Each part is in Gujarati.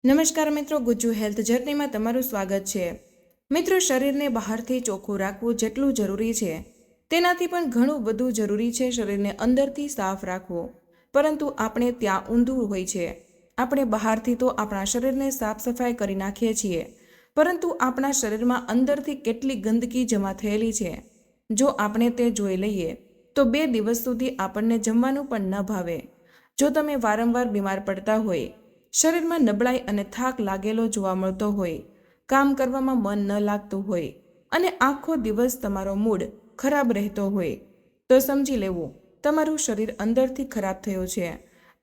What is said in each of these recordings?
નમસ્કાર મિત્રો, ગુજ્જુ હેલ્થ જર્નીમાં તમારું સ્વાગત છે। મિત્રો, શરીરને બહારથી ચોખ્ખું રાખવું જેટલું જરૂરી છે તેનાથી પણ ઘણું બધું જરૂરી છે શરીરને અંદરથી સાફ રાખવું। પરંતુ આપણે ત્યાં ઊંધું હોય છે। આપણે બહારથી તો આપણા શરીરને સાફ સફાઈ કરી નાખીએ છીએ, પરંતુ આપણા શરીરમાં અંદરથી કેટલી ગંદકી જમા થયેલી છે જો આપણે તે જોઈ લઈએ તો 2 દિવસ સુધી આપણને જમવાનું પણ ન ભાવે। જો તમે વારંવાર બીમાર પડતા હોય, શરીરમાં નબળાઈ અને થાક લાગેલો જોવા મળતો હોય, કામ કરવામાં મન ન લાગતું હોય અને આખો દિવસ તમારો મૂડ ખરાબ રહેતો હોય, તો સમજી લેવું તમારું શરીર અંદરથી ખરાબ થયું છે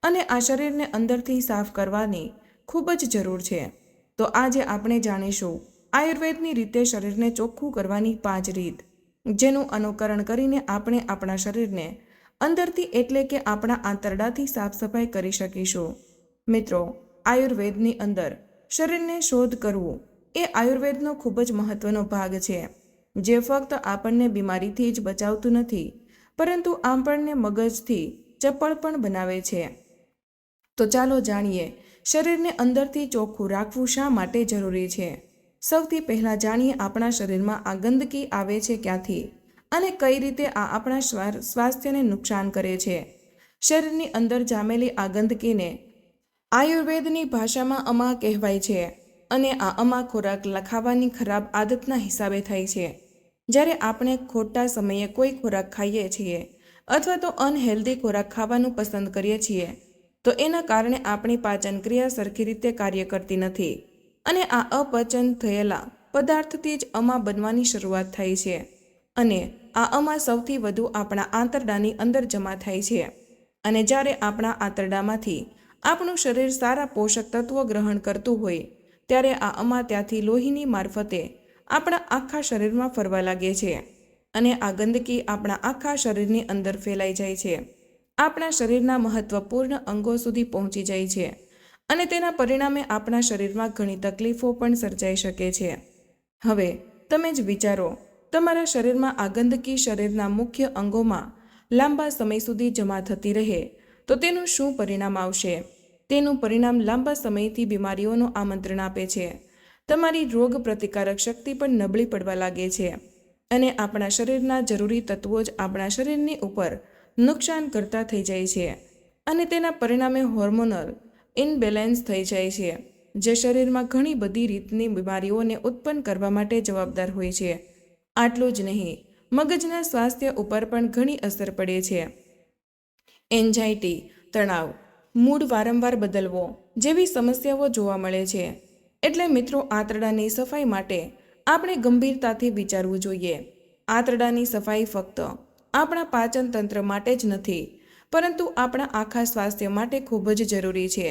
અને આ શરીરને અંદરથી સાફ કરવાની ખૂબ જ જરૂર છે। તો આજે આપણે જાણીશું આયુર્વેદની રીતે શરીરને ચોખ્ખું કરવાની 5 રીત, જેનું અનુકરણ કરીને આપણે આપણા શરીરને અંદરથી એટલે કે આપણા આંતરડાથી સાફ સફાઈ કરી શકીશું। મિત્રો, આયુર્વેદની અંદર શરીરને શોધ કરવું એ આયુર્વેદનો ખૂબ જ મહત્વનો ભાગ છે, જે ફક્ત આપણને બીમારીથી જ બચાવતું નથી, પરંતુ આપણને મગજથી ચપળ પણ બનાવે છે। તો ચાલો જાણીએ શરીરને અંદરથી ચોખ્ખું રાખવું શા માટે જરૂરી છે। સૌથી પહેલાં જાણીએ આપણા શરીરમાં આ ગંદકી આવે છે ક્યાંથી અને કઈ રીતે આ આપણા સ્વાસ્થ્યને નુકસાન કરે છે। શરીરની અંદર જામેલી આ ગંદકીને આયુર્વેદની ભાષામાં અમા કહેવાય છે અને આ અમા ખોરાક ખાવાની ખરાબ આદતના હિસાબે થાય છે। જ્યારે આપણે ખોટા સમયે કોઈ ખોરાક ખાઈએ છીએ અથવા તો અનહેલ્ધી ખોરાક ખાવાનું પસંદ કરીએ છીએ, તો એના કારણે આપણી પાચન ક્રિયા સરખી રીતે કાર્ય કરતી નથી અને આ અપચન થયેલા પદાર્થથી જ અમા બનવાની શરૂઆત થાય છે અને આ અમા સૌથી વધુ આપણા આંતરડાની અંદર જમા થાય છે અને જ્યારે આપણા આંતરડામાંથી આપણું શરીર સારા પોષક તત્વો ગ્રહણ કરતું હોય ત્યારે આ અમા ત્યાંથી લોહીની મારફતે આપણા આખા શરીરમાં ફરવા લાગે છે અને આ ગંદકી આપણા આખા શરીરની અંદર ફેલાઈ જાય છે, આપણા શરીરના મહત્વપૂર્ણ અંગો સુધી પહોંચી જાય છે અને તેના પરિણામે આપણા શરીરમાં ઘણી તકલીફો પણ સર્જાઈ શકે છે। હવે તમે જ વિચારો, તમારા શરીરમાં આ ગંદકી શરીરના મુખ્ય અંગોમાં લાંબા સમય સુધી જમા થતી રહે તો તેનું શું પરિણામ આવશે। તેનું પરિણામ લાંબા સમયથી બીમારીઓનું આમંત્રણ આપે છે। તમારી રોગ પ્રતિકારક શક્તિ પણ નબળી પડવા લાગે છે અને આપણા શરીરના જરૂરી તત્વો જ આપણા શરીરની ઉપર નુકસાન કરતા થઈ જાય છે અને તેના પરિણામે હોર્મોનલ ઇનબેલેન્સ થઈ જાય છે, જે શરીરમાં ઘણી બધી રીતની બીમારીઓને ઉત્પન્ન કરવા માટે જવાબદાર હોય છે। આટલું જ નહીં, મગજના સ્વાસ્થ્ય ઉપર પણ ઘણી અસર પડે છે। એન્ઝાઇટી, તણાવ, મૂડ વારંવાર બદલવો જેવી સમસ્યાઓ જોવા મળે છે। એટલે મિત્રો, આંતરડાની સફાઈ માટે આપણે ગંભીરતાથી વિચારવું જોઈએ। આંતરડાની સફાઈ ફક્ત આપણા પાચન તંત્ર માટે જ નથી, પરંતુ આપણા આખા સ્વાસ્થ્ય માટે ખૂબ જ જરૂરી છે।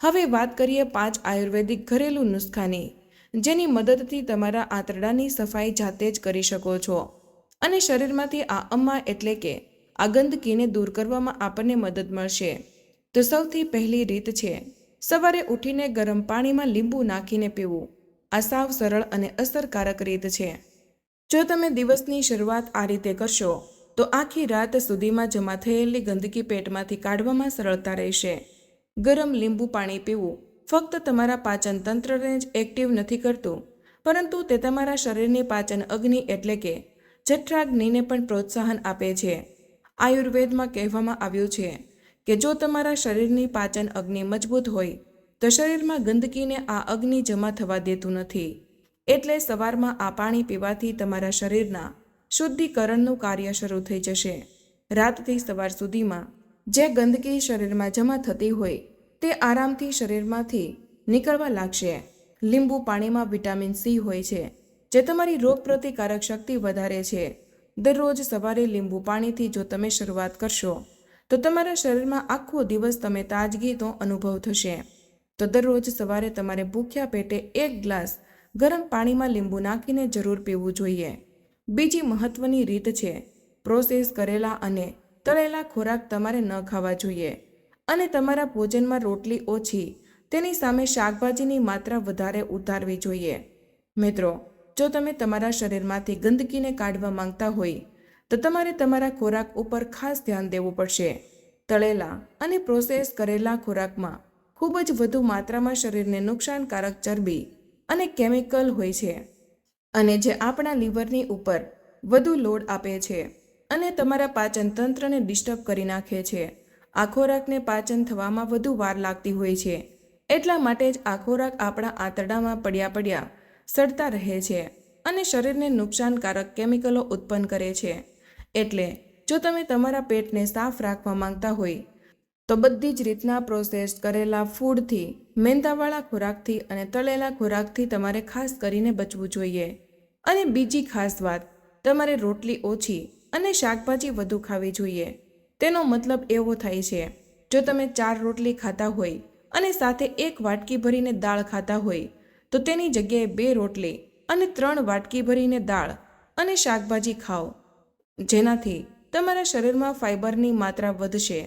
હવે વાત કરીએ 5 આયુર્વેદિક ઘરેલું નુસ્ખાની, જેની મદદથી તમારા આંતરડાની સફાઈ જાતે જ કરી શકો છો અને શરીરમાંથી આ અમા એટલે કે આ ગંદકીને દૂર કરવામાં આપણને મદદ મળશે। તો સૌથી પહેલી રીત છે સવારે ઉઠીને ગરમ પાણીમાં લીંબુ નાખીને પીવું। આ સાવ સરળ અને અસરકારક રીત છે। જો તમે દિવસની શરૂઆત આ રીતે કરશો તો આખી રાત સુધીમાં જમા થયેલી ગંદકી પેટમાંથી કાઢવામાં સરળતા રહેશે। ગરમ લીંબુ પાણી પીવું ફક્ત તમારા પાચન તંત્રને જ એક્ટિવ નથી કરતું, પરંતુ તે તમારા શરીરની પાચન અગ્નિ એટલે કે જઠરાગ્નિને પણ પ્રોત્સાહન આપે છે। આયુર્વેદમાં કહેવામાં આવ્યું છે કે જો તમારા શરીરની પાચન અગ્નિ મજબૂત હોય તો શરીરમાં ગંદકીને આ અગ્નિ જમા થવા દેતું નથી। એટલે સવારમાં આ પાણી પીવાથી તમારા શરીરના શુદ્ધિકરણનું કાર્ય શરૂ થઈ જશે। રાતથી સવાર સુધીમાં જે ગંદકી શરીરમાં જમા થતી હોય તે આરામથી શરીરમાંથી નીકળવા લાગશે। લીંબુ પાણીમાં વિટામિન સી હોય છે, જે તમારી રોગપ્રતિકારક શક્તિ વધારે છે। દરરોજ સવારે લીંબુ પાણીથી જો તમે શરૂઆત કરશો તો તમારા શરીરમાં આખો દિવસ તમે તાજગીનો અનુભવ થશે। તો દરરોજ સવારે તમારે ભૂખ્યા પેટે 1 ગ્લાસ ગરમ પાણીમાં લીંબુ નાખીને જરૂર પીવું જોઈએ। બીજી મહત્વની રીત છે પ્રોસેસ કરેલા અને તળેલા ખોરાક તમારે ન ખાવા જોઈએ અને તમારા ભોજનમાં રોટલી ઓછી, તેની સામે શાકભાજીની માત્રા વધારે ઉતારવી જોઈએ। મિત્રો, જો તમે તમારા શરીરમાંથી ગંદકીને કાઢવા માંગતા હોય તો તમારે તમારા ખોરાક ઉપર ખાસ ધ્યાન દેવું પડશે। તળેલા અને પ્રોસેસ કરેલા ખોરાકમાં ખૂબ જ વધુ માત્રામાં શરીરને નુકસાનકારક ચરબી અને કેમિકલ હોય છે અને જે આપણા લીવરની ઉપર વધુ લોડ આપે છે અને તમારા પાચન તંત્રને ડિસ્ટર્બ કરી નાખે છે. આ ખોરાકને પાચન થવામાં વધુ વાર લાગતી હોય છે, એટલા માટે જ આ ખોરાક આપણા આંતરડામાં પડ્યા સડતા રહે છે અને શરીરને નુકસાનકારક કેમિકલો ઉત્પન્ન કરે છે. એટલે જો તમે તમારા પેટને સાફ રાખવા માંગતા હોય તો બધી જ રીતના પ્રોસેસ કરેલા ફૂડથી, મેંદાવાળા ખોરાકથી અને તળેલા ખોરાકથી તમારે ખાસ કરીને બચવું જોઈએ. અને બીજી ખાસ વાત, તમારે રોટલી ઓછી અને શાકભાજી વધુ ખાવી જોઈએ. તેનો મતલબ એવો થાય છે, જો તમે 4 રોટલી ખાતા હોય અને સાથે 1 વાટકી ભરીને દાળ ખાતા હોય તો તેની જગ્યાએ 2 રોટલી અને 3 વાટકી ભરીને દાળ અને શાકભાજી ખાઓ, જેનાથી તમારા શરીરમાં ફાઇબરની માત્રા વધશે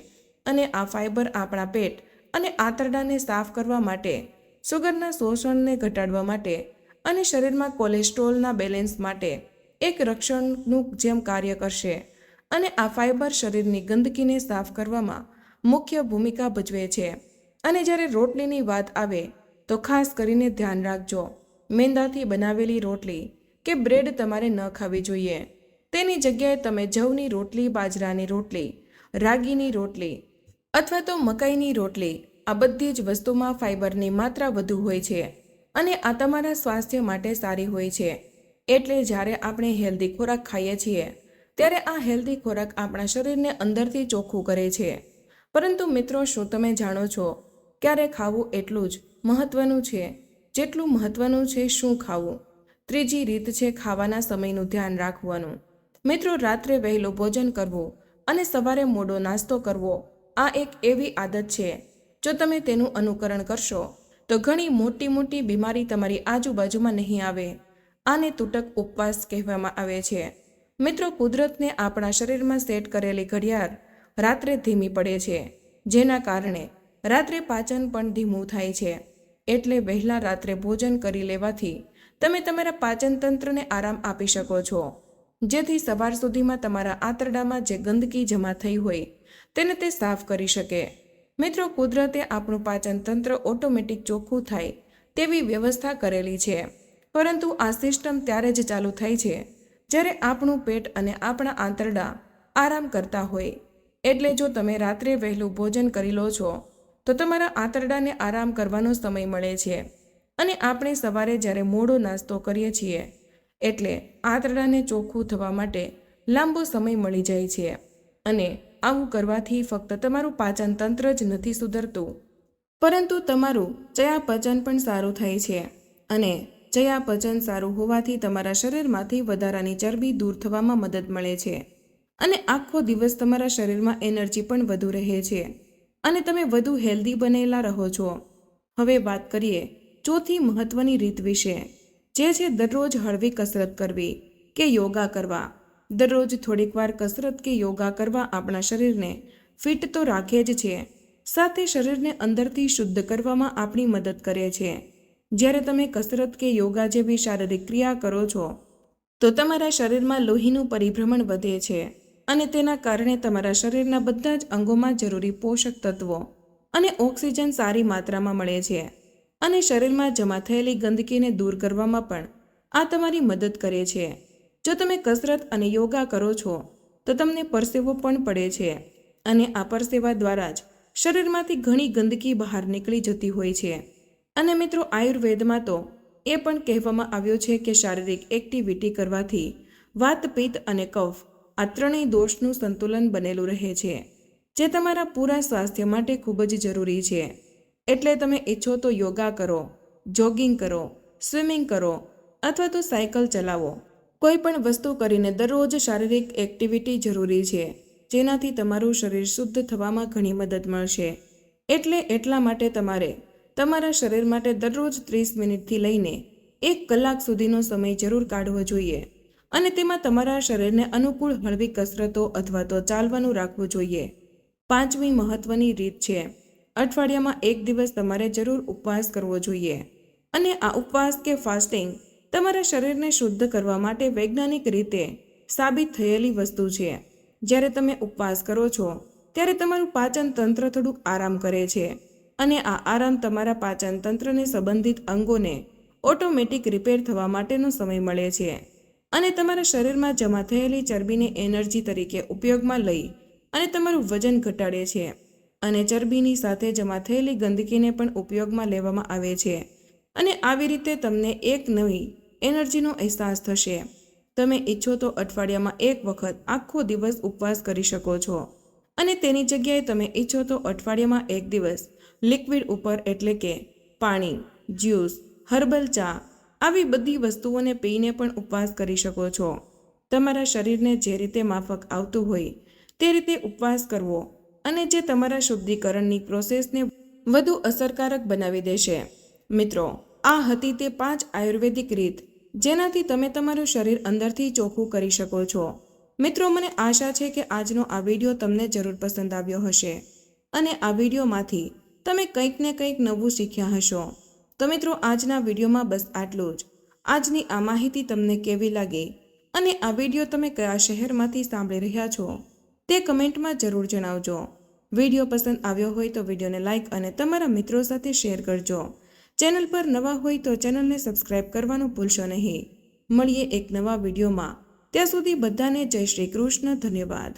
અને આ ફાઇબર આપણા પેટ અને આંતરડાને સાફ કરવા માટે, સુગરના શોષણને ઘટાડવા માટે અને શરીરમાં કોલેસ્ટ્રોલના બેલેન્સ માટે એક રક્ષણનું જેમ કાર્ય કરશે. અને આ ફાઇબર શરીરની ગંદકીને સાફ કરવામાં મુખ્ય ભૂમિકા ભજવે છે. અને જ્યારે રોટલીની વાત આવે તો ખાસ કરીને ધ્યાન રાખજો, મેંદાથી બનાવેલી રોટલી કે બ્રેડ તમારે ન ખાવી જોઈએ. તેની જગ્યાએ તમે જવની રોટલી, બાજરાની રોટલી, રાગીની રોટલી અથવા તો મકાઈની રોટલી, આ બધી જ વસ્તુમાં ફાઇબરની માત્રા વધુ હોય છે અને આ તમારા સ્વાસ્થ્ય માટે સારી હોય છે. એટલે જ્યારે આપણે હેલ્ધી ખોરાક ખાઈએ છીએ ત્યારે આ હેલ્ધી ખોરાક આપણા શરીરને અંદરથી ચોખ્ખું કરે છે. પરંતુ મિત્રો, શું તમે જાણો છો, ક્યારે ખાવું એટલું જ મહત્વનું છે જેટલું મહત્વનું છે શું ખાવું? ત્રીજી રીત છે ખાવાના સમયનું ધ્યાન રાખવાનું. મિત્રો, રાત્રે વહેલું ભોજન કરવું અને સવારે મોડો નાસ્તો કરવો, આ એક એવી આદત છે, જો તમે તેનું અનુકરણ કરશો તો ઘણી મોટી બીમારી તમારી આજુબાજુમાં નહીં આવે. આને તૂટક ઉપવાસ કહેવામાં આવે છે. મિત્રો, કુદરતને આપણા શરીરમાં સેટ કરેલી ઘડિયાળ રાત્રે ધીમી પડે છે, જેના કારણે રાત્રે પાચન પણ ધીમું થાય છે. એટલે વહેલા રાત્રે ભોજન કરી લેવાથી તમે તમારા પાચન તંત્રને આરામ આપી શકો છો, જેથી સવાર સુધીમાં તમારા આંતરડામાં જે ગંદકી જમા થઈ હોય તેને તે સાફ કરી શકે. મિત્રો, કુદરતે આપણું પાચન તંત્ર ઓટોમેટિક ચોખ્ખું થાય તેવી વ્યવસ્થા કરેલી છે, પરંતુ આ સિસ્ટમ ત્યારે જ ચાલુ થાય છે જ્યારે આપણું પેટ અને આપણા આંતરડા આરામ કરતા હોય. એટલે જો તમે રાત્રે વહેલું ભોજન કરી લો છો તો તમારા આંતરડાને આરામ કરવાનો સમય મળે છે. અને આપણે સવારે જ્યારે મોડો નાસ્તો કરીએ છીએ એટલે આંતરડાને ચોખ્ખું થવા માટે લાંબો સમય મળી જાય છે. અને આવું કરવાથી ફક્ત તમારું પાચન તંત્ર જ નથી સુધરતું, પરંતુ તમારું ચયાપચય પણ સારું થાય છે. અને ચયાપચય સારું હોવાથી તમારા શરીરમાંથી વધારાની ચરબી દૂર થવામાં મદદ મળે છે અને આખો દિવસ તમારા શરીરમાં એનર્જી પણ વધુ રહે છે અને તમે વધુ હેલ્ધી બનેલા રહો છો. હવે વાત કરીએ ચોથી મહત્વની રીત વિશે, જે છે દરરોજ હળવી કસરત કરવી કે યોગા કરવા. દરરોજ થોડીક વાર કસરત કે યોગા કરવા આપણા શરીરને ફિટ તો રાખે જ છે, સાથે શરીરને અંદરથી શુદ્ધ કરવામાં આપણી મદદ કરે છે. જ્યારે તમે કસરત કે યોગા જેવી શારીરિક ક્રિયા કરો છો તો તમારા શરીરમાં લોહીનું પરિભ્રમણ વધે છે અને તેના કારણે તમારા શરીરના બધા જ અંગોમાં જરૂરી પોષક તત્વો અને ઓક્સિજન સારી માત્રામાં મળે છે અને શરીરમાં જમા થયેલી ગંદકીને દૂર કરવામાં પણ આ તમારી મદદ કરે છે. જો તમે કસરત અને યોગા કરો છો તો તમને પરસેવો પણ પડે છે અને આ પરસેવા દ્વારા જ શરીરમાંથી ઘણી ગંદકી બહાર નીકળી જતી હોય છે. અને મિત્રો, આયુર્વેદમાં તો એ પણ કહેવામાં આવ્યું છે કે શારીરિક એક્ટિવિટી કરવાથી વાત, પિત્ત અને કફ આ ત્રણેય દોષનું સંતુલન બનેલું રહે છે, જે તમારા પૂરા સ્વાસ્થ્ય માટે ખૂબ જ જરૂરી છે. એટલે તમે ઈચ્છો તો યોગા કરો, જોગિંગ કરો, સ્વિમિંગ કરો અથવા તો સાયકલ ચલાવો. કોઈ પણ વસ્તુ કરીને દરરોજ શારીરિક એક્ટિવિટી જરૂરી છે, જેનાથી તમારું શરીર શુદ્ધ થવામાં ઘણી મદદ મળશે. એટલા માટે તમારે તમારા શરીર માટે દરરોજ 30 મિનિટથી લઈને 1 કલાક સુધીનો સમય જરૂર કાઢવો જોઈએ અને તેમાં તમારા શરીરને અનુકૂળ હળવી કસરતો અથવા તો ચાલવાનું રાખવું જોઈએ. પાંચમી મહત્વની રીત છે, અઠવાડિયામાં 1 દિવસ તમારે જરૂર ઉપવાસ કરવો જોઈએ. અને આ ઉપવાસ કે ફાસ્ટિંગ તમારા શરીરને શુદ્ધ કરવા માટે વૈજ્ઞાનિક રીતે સાબિત થયેલી વસ્તુ છે. જ્યારે તમે ઉપવાસ કરો છો ત્યારે તમારું પાચન તંત્ર થોડુંક આરામ કરે છે અને આ આરામ તમારા પાચન તંત્રને સંબંધિત અંગોને ઓટોમેટિક રિપેર થવા માટેનો સમય મળે છે અને તમારા શરીરમાં જમા થયેલી ચરબીને એનર્જી તરીકે ઉપયોગમાં લઈ અને તમારું વજન ઘટાડે છે અને ચરબીની સાથે જમા થયેલી ગંદકીને પણ ઉપયોગમાં લેવામાં આવે છે અને આવી રીતે તમને એક નવી એનર્જીનો અહેસાસ થશે. તમે ઈચ્છો તો અઠવાડિયામાં એક વખત આખો દિવસ ઉપવાસ કરી શકો છો અને તેની જગ્યાએ તમે ઈચ્છો તો અઠવાડિયામાં એક દિવસ લિક્વિડ ઉપર એટલે કે પાણી, જ્યુસ, હર્બલ ચા આવી બધી વસ્તુઓને પીને પણ ઉપવાસ કરી શકો છો. તમારા શરીરને જે રીતે માફક આવતું હોય તે રીતે ઉપવાસ કરવો અને જે તમારા શુદ્ધિકરણની પ્રોસેસને વધુ અસરકારક બનાવી દેશે. મિત્રો, આ હતી તે 5 આયુર્વેદિક રીત જેનાથી તમે તમારું શરીર અંદરથી ચોખ્ખું કરી શકો છો. મિત્રો, મને આશા છે કે આજનો આ વિડીયો તમને જરૂર પસંદ આવ્યો હશે અને આ વિડીયોમાંથી તમે કંઈક ને કંઈક નવું શીખ્યા હશો. તો મિત્રો, આજના વિડીયોમાં બસ આટલું જ. આજની આ માહિતી તમને કેવી લાગી અને આ વિડીયો તમે કયા શહેરમાંથી સાંભળી રહ્યા છો તે કમેન્ટમાં જરૂર જણાવજો. વિડીયો પસંદ આવ્યો હોય તો વિડીયોને લાઇક અને તમારા મિત્રો સાથે શેર કરજો. ચેનલ પર નવા હોય તો ચેનલને સબસ્ક્રાઇબ કરવાનું ભૂલશો નહીં. મળીએ એક નવા વિડીયોમાં. ત્યાં સુધી બધાને જય શ્રી કૃષ્ણ. ધન્યવાદ.